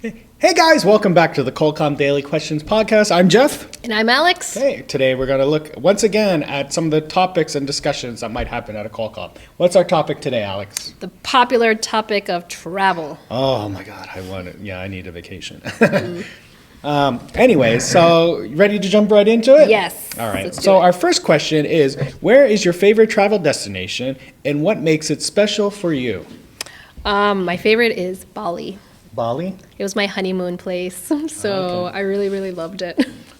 Hey guys, welcome back to the culcom Daily Questions Podcast. I'm Jeff. And I'm Alex. Hey, today we're going to look once again at some of the topics and discussions that might happen at a culcom. What's our topic today, Alex? The popular topic of travel. Oh my God, I need a vacation. Anyway, so ready to jump right into it? Yes. All right. So our first question is, where is your favorite travel destination and what makes it special for you? My favorite is Bali. Bali? It was my honeymoon place, so Okay. I really, really loved it.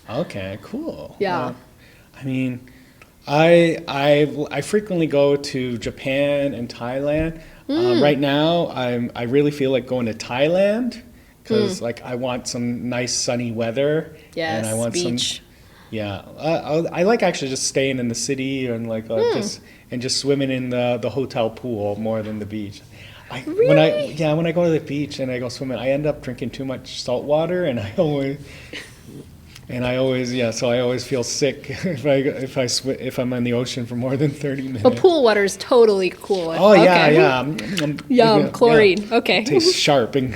Okay, cool. Yeah. I mean, I frequently go to Japan and Thailand. Right now, I really feel like going to Thailand because like I want some nice sunny weather. Yes, and I want beach. I like actually just staying in the city and like just swimming in the hotel pool more than the beach. Really? When I go to the beach and I go swimming, I end up drinking too much salt water, and I always feel sick if I'm in the ocean for more than 30 minutes. But pool water is totally cool. Oh Okay. yeah. Chlorine. Okay. It tastes sharp and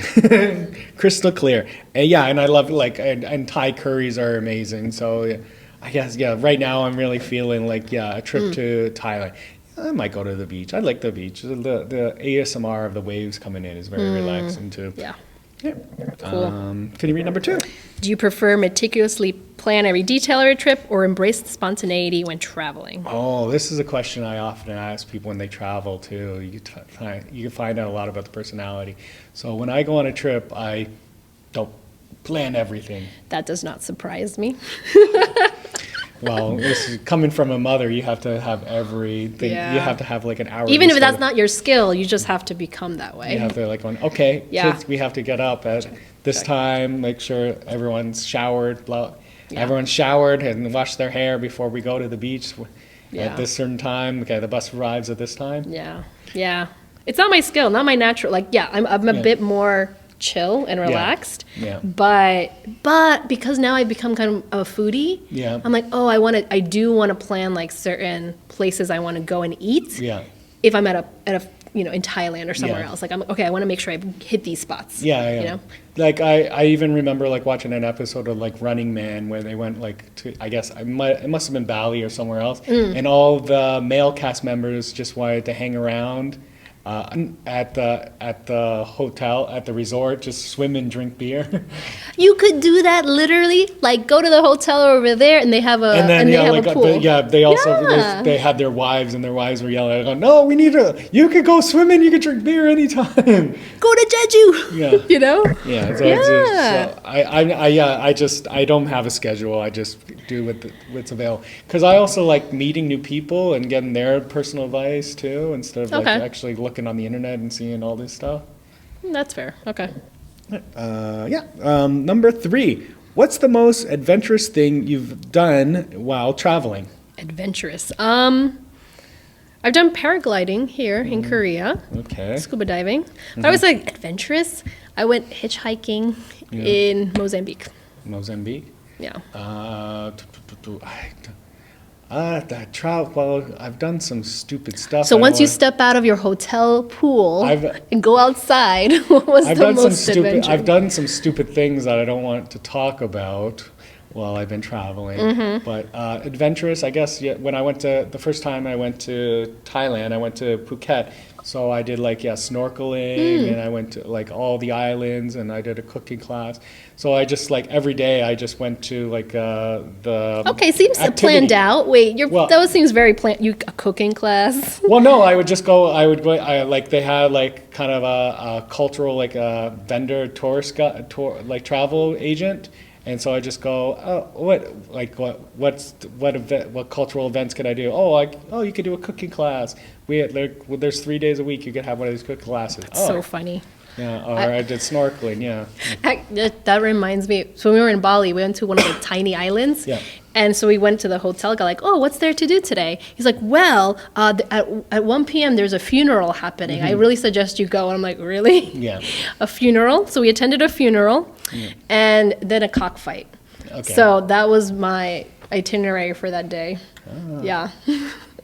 crystal clear. And I love and Thai curries are amazing. So I guess right now I'm really feeling like a trip to Thailand. I might go to the beach. I like the beach. The ASMR of the waves coming in is very relaxing too. Yeah. Cool. Can you read number 2? Do you prefer meticulously plan every detail of your trip or embrace the spontaneity when traveling? Oh, this is a question I often ask people when they travel too. You can find out a lot about the personality. So when I go on a trip, I don't plan everything. That does not surprise me. Well, this is coming from a mother. You have to have everything. Yeah. You have to have like an hour. Even if that's not your skill, you just have to become that way. You have to okay, Yeah. kids, we have to get up at this time, make sure everyone's showered, everyone's showered and washed their hair before we go to the beach at this certain time. Okay, the bus arrives at this time. Yeah. It's not my skill, not my natural. I'm a bit more chill and relaxed. Yeah. But because now I've become kind of a foodie. Yeah. I'm like, I do want to plan like certain places I want to go and eat. Yeah. If I'm at a in Thailand or somewhere Yeah. else, like I want to make sure I hit these spots. Yeah. You know? Like I even remember like watching an episode of like Running Man where they went like to it must have been Bali or somewhere else, and all the male cast members just wanted to hang around at the hotel, at the resort, just swim and drink beer. You could do that literally, like go to the hotel over there, and they have a a pool. They also they had their wives, and their wives were yelling, "No, you could go swimming, you could drink beer anytime. Go to Jeju." Yeah, you know. Yeah. So I don't have a schedule. I just do what's available because I also like meeting new people and getting their personal advice too, instead of like actually looking on the internet and seeing all this stuff. That's fair. Okay. Number 3. What's the most adventurous thing you've done while traveling? Adventurous. I've done paragliding here in Korea. Okay. Scuba diving. But I was like adventurous. I went hitchhiking in Mozambique. Mozambique? Yeah. I've done some stupid stuff. So once you step out of your hotel pool and go outside, what was the most adventurous? I've done some stupid things that I don't want to talk about while I've been traveling. But adventurous, I guess, when the first time I went to Thailand, I went to Phuket. So I did snorkeling, and I went to like all the islands, and I did a cooking class. So I just every day I just went to the seems activity. Planned out. Wait, that seems very planned. A cooking class? Well, no, I would just go. They had kind of a cultural vendor tourist travel agent. And so I just go, what cultural events could I do? You could do a cooking class. There's 3 days a week you could have one of these cooking classes. That's so funny. Yeah, or I did snorkeling, yeah. That reminds me, so when we were in Bali, we went to one of the tiny islands. Yeah. And so we went to the hotel, got like, what's there to do today? He's like, at 1 p.m. there's a funeral happening. I really suggest you go. And I'm like, really? Yeah. A funeral? So we attended a funeral and then a cockfight. Okay. So that was my itinerary for that day. Yeah.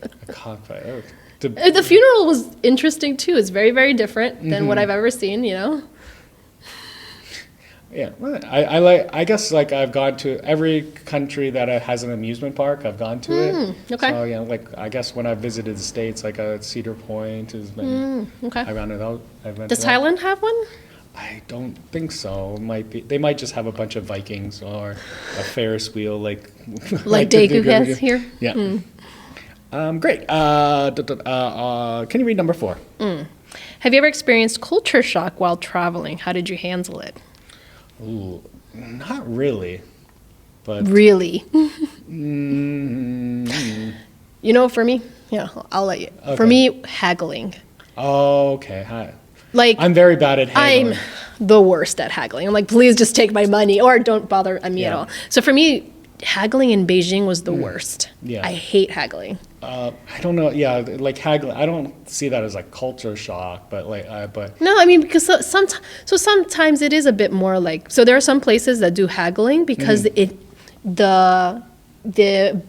A cockfight. Oh. The funeral was interesting too. It's very, very different than what I've ever seen, you know? Yeah, well, I like. I guess like I've gone to every country that has an amusement park. I've gone to it. Okay. So yeah, like I guess when I visited the States, like Cedar Point has been. Okay. I've gone to those. I've been Does to that. Thailand have one? I don't think so. It might be. They might just have a bunch of Vikings or a Ferris wheel, like Like the Daegu has here? Yeah. Great. Can you read number 4? Have you ever experienced culture shock while traveling? How did you handle it? Ooh, not really, but Really? mm, You know, for me, yeah, I'll let you. For Okay. me, haggling. okay. Hi. Like, I'm very bad at haggling. I'm the worst at haggling. I'm like, please just take my money or don't bother me at Yeah. all. So for me, haggling in Beijing was the worst. Yeah. I hate haggling. I don't know. Yeah, like haggling. I don't see that as like culture shock, but like, but No, I mean, because sometimes it is a bit more like, so there are some places that do haggling because the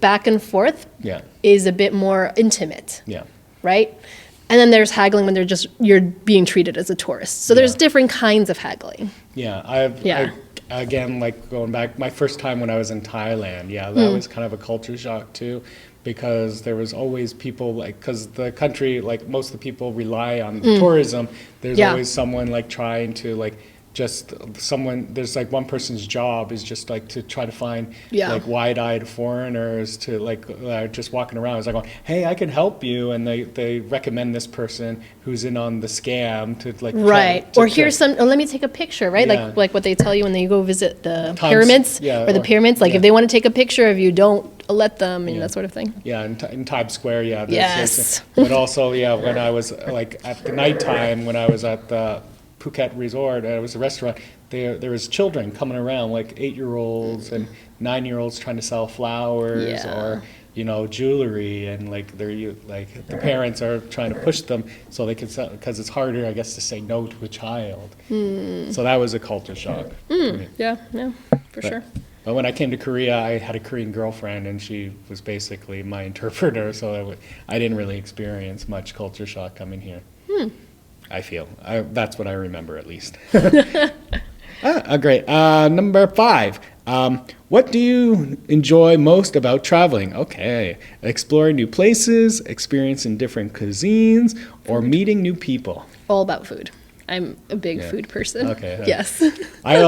back and forth yeah, is a bit more intimate, yeah, right? And then there's haggling when you're being treated as a tourist. So there's Yeah. different kinds of haggling. yeah. Yeah. Again, like going back, my first time when I was in Thailand, yeah, that was kind of a culture shock too, because there was always people like, because the country, like most of the people rely on tourism. There's Yeah. always someone like trying to like just someone. There's like one person's job is just like to try to find Yeah. like wide-eyed foreigners to like just walking around. It's like, going, hey, I can help you, and they recommend this person who's in on the scam to like Right. to- Or to- here's some, let me take a picture, right? Yeah. Like what they tell you when you go visit the Times- pyramids yeah, or the or- pyramids. Like yeah. if they want to take a picture of you, don't let them and Yeah. that sort of thing. Yeah, in Times Square, yeah. Yes. But also, yeah, when I was like at the nighttime, when I was at the Phuket resort, it was a restaurant. There was children coming around, like 8-year-olds and 9-year-olds, trying to sell flowers Yeah. or jewelry, and like the parents are trying to push them so they can sell, because it's harder, I guess, to say no to a child. So that was a culture shock. for me. Yeah, for sure. But when I came to Korea, I had a Korean girlfriend, and she was basically my interpreter, so I didn't really experience much culture shock coming here. I feel. That's what I remember, at least. Great. Number 5. What do you enjoy most about traveling? Okay. Exploring new places, experiencing different cuisines, or meeting new people. All about food. I'm a big Yeah. food person. Okay. Yes. I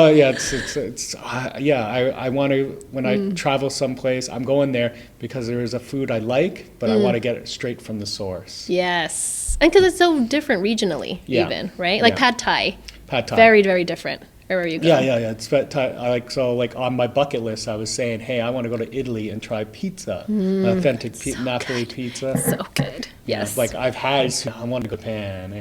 want to, when I travel someplace, I'm going there because there is a food I like, but I want to get it straight from the source. Yes. And because it's so different regionally, Yeah. even, right? Like Yeah. pad Thai. Pad Thai. Very, very different wherever you go. Yeah. It's like on my bucket list, I was saying, hey, I want to go to Italy and try pizza, authentic Napoli pizza. So good. Yeah, Yes. like I want to go to Japan,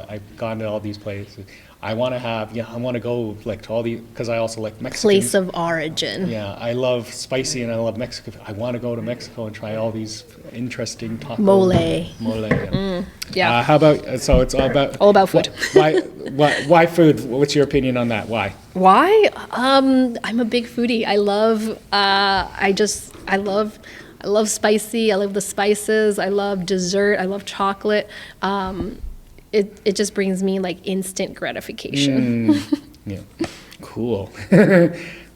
I've gone to all these places. I want to go like to all these, because I also like Mexican. Place of origin. Yeah, I love spicy and I love Mexico. I want to go to Mexico and try all these interesting tacos. Mole. Yeah. Yeah. How about, so it's All about food. Why food? What's your opinion on that? Why? Why? I'm a big foodie. I love. I love spicy. I love the spices. I love dessert. I love chocolate. It just brings me like instant gratification. Yeah, cool.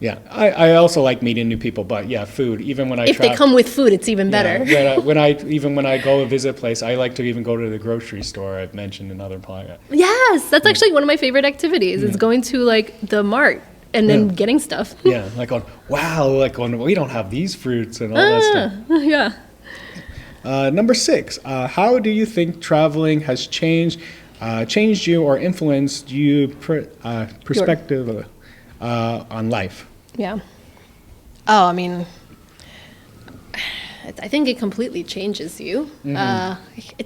Yeah, I also like meeting new people, but yeah, food. Even when I If they come with food, it's even better. Yeah, when I go visit a place, I like to even go to the grocery store. I've mentioned in other podcasts. Yes, that's actually one of my favorite activities. Is going to like the mart and then Yeah. getting stuff. Yeah, like going, wow, like going, we don't have these fruits and all that stuff. Yeah. Number 6, how do you think traveling has changed you or influenced you perspective on life? Yeah. Oh, I mean, I think it completely changes you. I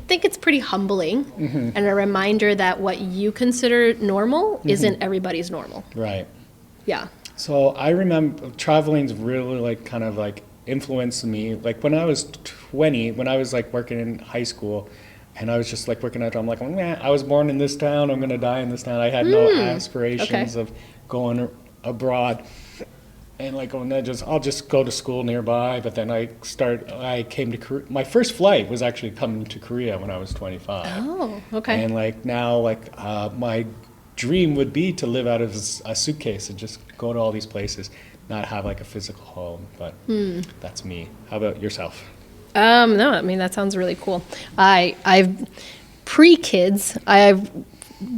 think it's pretty humbling and a reminder that what you consider normal isn't everybody's normal. Right. Yeah. So I remember traveling's really like kind of like influenced me. Like when I was 20, when I was like working in high school, and I was just like working at, I'm like, I was born in this town, I'm gonna die in this town. I had no aspirations of going abroad. And like, I'll just go to school nearby. But then I came to Korea. My first flight was actually coming to Korea when I was 25. Oh, okay. And like now, like dream would be to live out of a suitcase and just go to all these places, not have like a physical home. But that's me. How about yourself? No, I mean, that sounds really cool. I've pre-kids, I've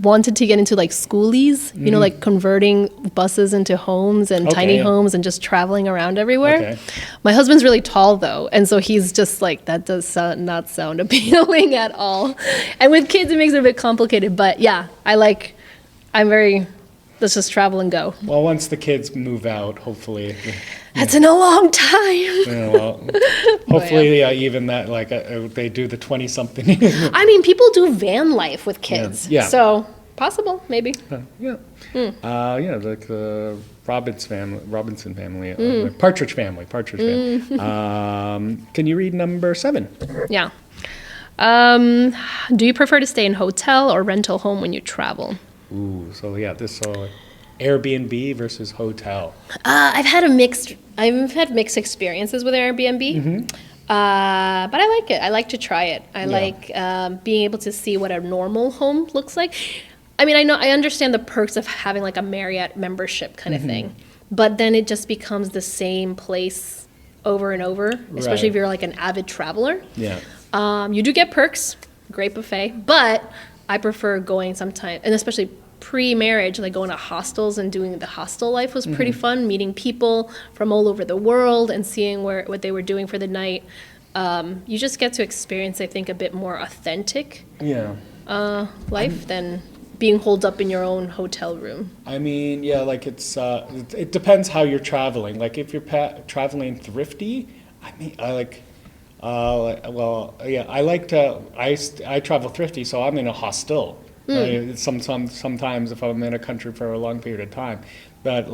wanted to get into like schoolies, you know, like converting buses into homes and tiny homes and just traveling around everywhere. Okay. My husband's really tall though, and so he's just like, that does not sound appealing at all. And with kids, it makes it a bit complicated. But yeah, let's just travel and go. Well, once the kids move out, hopefully. That's in a long time. Yeah, well, hopefully even that, like they do the 20-something. I mean, people do van life with kids. Yeah. So possible, maybe. Yeah. Like the Robinson family, Partridge family. Can you read number 7? Yeah. Do you prefer to stay in hotel or rental home when you travel? Ooh, so yeah, Airbnb versus hotel. I've had mixed experiences with Airbnb, but I like it. I like to try it. I like being able to see what a normal home looks like. I mean, I understand the perks of having like a Marriott membership kind of thing, but then it just becomes the same place over and over, especially if you're like an avid traveler. Yeah. You do get perks, great buffet, but I prefer going sometime, and especially pre-marriage, like going to hostels and doing the hostel life was pretty fun, meeting people from all over the world and seeing what they were doing for the night. You just get to experience, I think, a bit more authentic life than being holed up in your own hotel room. I mean, yeah, like it depends how you're traveling. Like if you're traveling thrifty, I mean, I travel thrifty, so I'm in a hostel. Sometimes if I'm in a country for a long period of time, but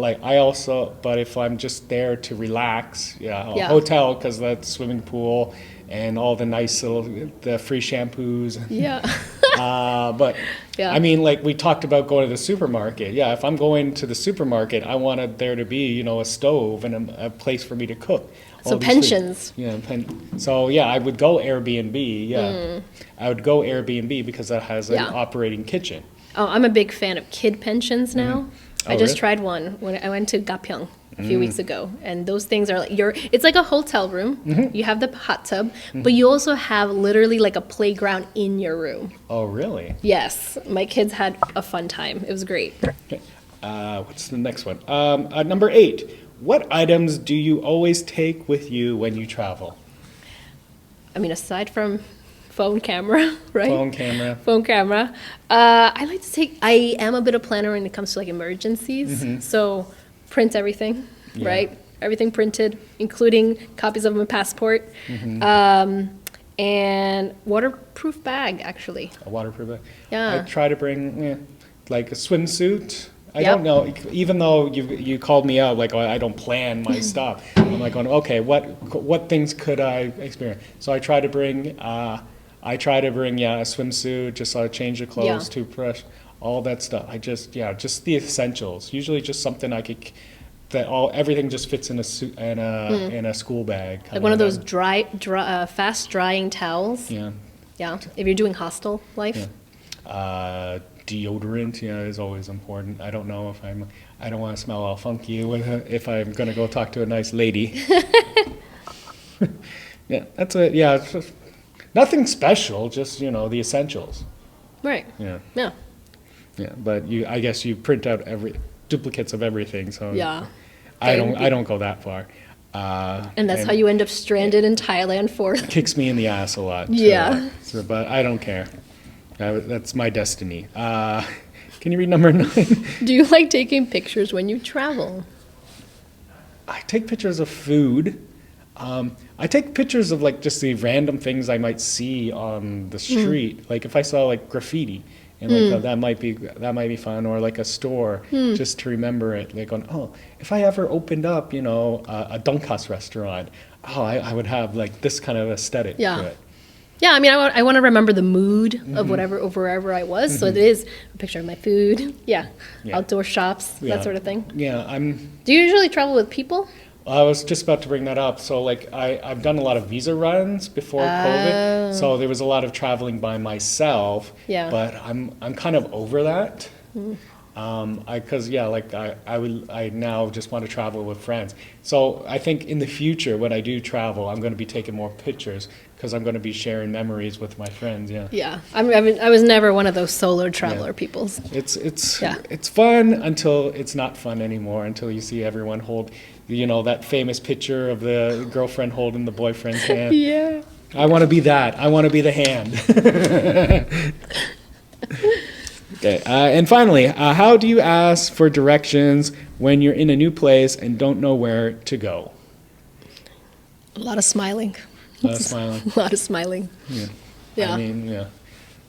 if I'm just there to relax, a hotel, because that's swimming pool and all the nice the free shampoos. Yeah. But I mean, like we talked about going to the supermarket. Yeah, if I'm going to the supermarket, I wanted there to be, a stove and a place for me to cook. So pensions. So yeah, I would go Airbnb. Yeah, I would go Airbnb because that has an operating kitchen. Oh, I'm a big fan of kid pensions now. I just really? tried one when I went to Gapyeong a few weeks ago, and those things are like it's like a hotel room. You have the hot tub, but you also have literally like a playground in your room. Oh, really? Yes, my kids had a fun time. It was great. Okay. What's the next one? Number 8. What items do you always take with you when you travel? I mean, aside from phone camera, right? Phone camera. Phone camera. I am a bit of a planner when it comes to like emergencies. So print everything, right? Everything printed, including copies of my passport. And waterproof bag, actually. A waterproof bag? Yeah. I try to bring like a swimsuit. I don't know, even though you called me out, like I don't plan my stuff. I'm like going, okay, what things could I experience? So I try to bring a swimsuit, just change of clothes, toothbrush, all that stuff. just the essentials. Usually just something everything just fits in a school bag. Like one of those fast drying towels. Yeah. Yeah. If you're doing hostel life. Yeah. Deodorant, is always important. I don't know I don't want to smell all funky if I'm going to go talk to a nice lady. Yeah, that's it. Yeah, it's just nothing special, just, the essentials. Right. Yeah. Yeah. Yeah, but I guess you print out duplicates of everything, so yeah. I don't go that far. And that's how you end up stranded in Thailand for. It kicks me in the ass a lot. Yeah. But I don't care. That's my destiny. Can you read number 9? Do you like taking pictures when you travel? I take pictures of food. I take pictures of like just the random things I might see on the street. Like if I saw like graffiti, and like that might be fun, or like a store, just to remember it. Like if I ever opened up, a donkasu restaurant, I would have like this kind of aesthetic to it. Yeah, I mean, I want to remember the mood of wherever I was. So it is a picture of my food. Yeah. Outdoor shops, that sort of thing. Yeah, Do you usually travel with people? I was just about to bring that up. So like I've done a lot of visa runs before COVID. So there was a lot of traveling by myself. Yeah. But I'm kind of over that. Because I now just want to travel with friends. So I think in the future when I do travel, I'm going to be taking more pictures because I'm going to be sharing memories with my friends. Yeah. Yeah, I was never one of those solo traveler people. It's fun until it's not fun anymore. Until you see everyone hold, that famous picture of the girlfriend holding the boyfriend's hand. Yeah. I want to be that. I want to be the hand. Okay, and finally, how do you ask for directions when you're in a new place and don't know where to go? A lot of smiling. A lot of smiling. A lot of smiling. Yeah. Yeah. I mean, yeah.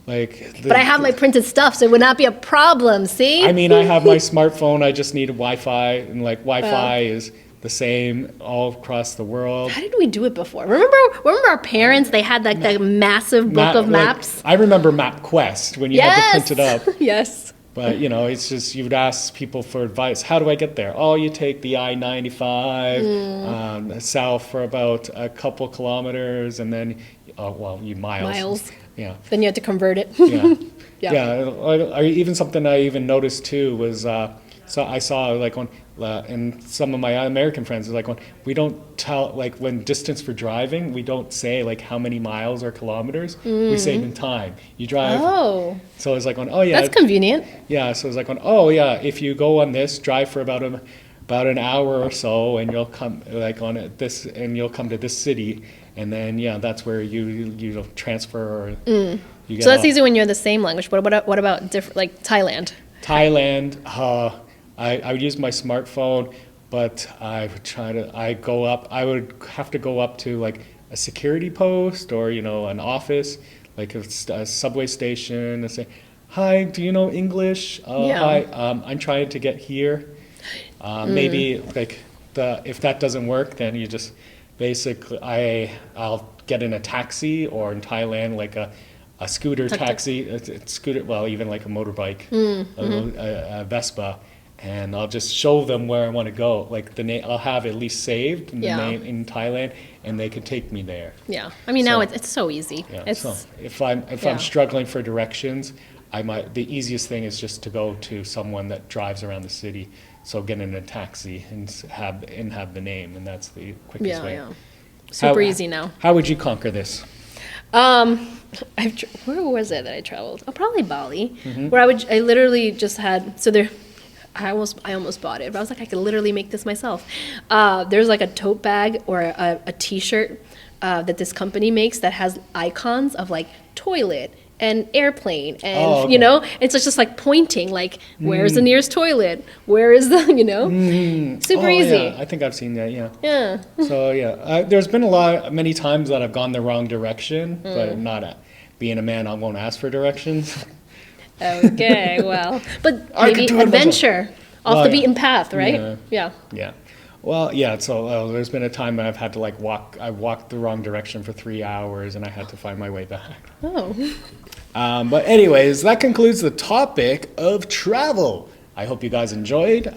But I have my printed stuff, so it would not be a problem, see? I mean, I have my smartphone. I just need a Wi-Fi, and Wi-Fi is the same all across the world. How did we do it before? Remember our parents? They had the massive book of maps. I remember MapQuest when you had to print it up. Yes. But it's just you would ask people for advice. How do I get there? Oh, you take the I-95 south for about a couple kilometers, and then miles. Yeah. Then you had to convert it. Yeah. Yeah. Even something I even noticed too was so I saw and some of my American friends is when we don't tell when distance for driving, we don't say how many miles or kilometers. We say in time. You drive. Oh. So it's oh yeah. That's convenient. Yeah. So it's oh yeah. If you go on this, drive for about an hour or so, and you'll come and you'll come to this city, and then that's where you transfer or you get So that's off. easy when you're the same language. What about different Thailand? Thailand. I would use my smartphone, but I would have to go up to a security post or an office, a subway station, and say, "Hi, do you know English? Hi, I'm trying to get here." Maybe if that doesn't work, then you just basically I'll get in a taxi, or in Thailand a scooter taxi, a scooter, even a motorbike, a Vespa. And I'll just show them where I want to go. The name, I'll have at least saved the name in Thailand, and they can take me there. Yeah, I mean now it's so easy. Yeah. So if I'm struggling for directions, the easiest thing is just to go to someone that drives around the city. So get in a taxi and have the name, and that's the quickest way. Yeah, super easy now. How would you conquer this? Where was it that I traveled? Oh, probably Bali, where I literally just had I almost bought it, but I was I could literally make this myself. There's a tote bag or a T-shirt that this company makes that has icons of toilet and airplane, and it's just pointing where's the nearest toilet, where is the super easy. Yeah. I think I've seen that. Yeah. Yeah. So there's been many times that I've gone the wrong direction, but not being a man, I won't ask for directions. Okay, well, but maybe adventure off the beaten path, right? Yeah. Well, yeah. So there's been a time when I've had to walk. I walked the wrong direction for 3 hours, and I had to find my way back. Oh. But anyways, that concludes the topic of travel. I hope you guys enjoyed.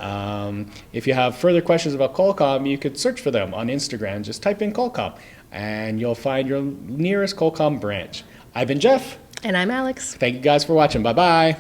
If you have further questions about culcom, you could search for them on Instagram. Just type in culcom, and you'll find your nearest culcom branch. I've been Jeff. And I'm Alex. Thank you guys for watching. Bye-bye.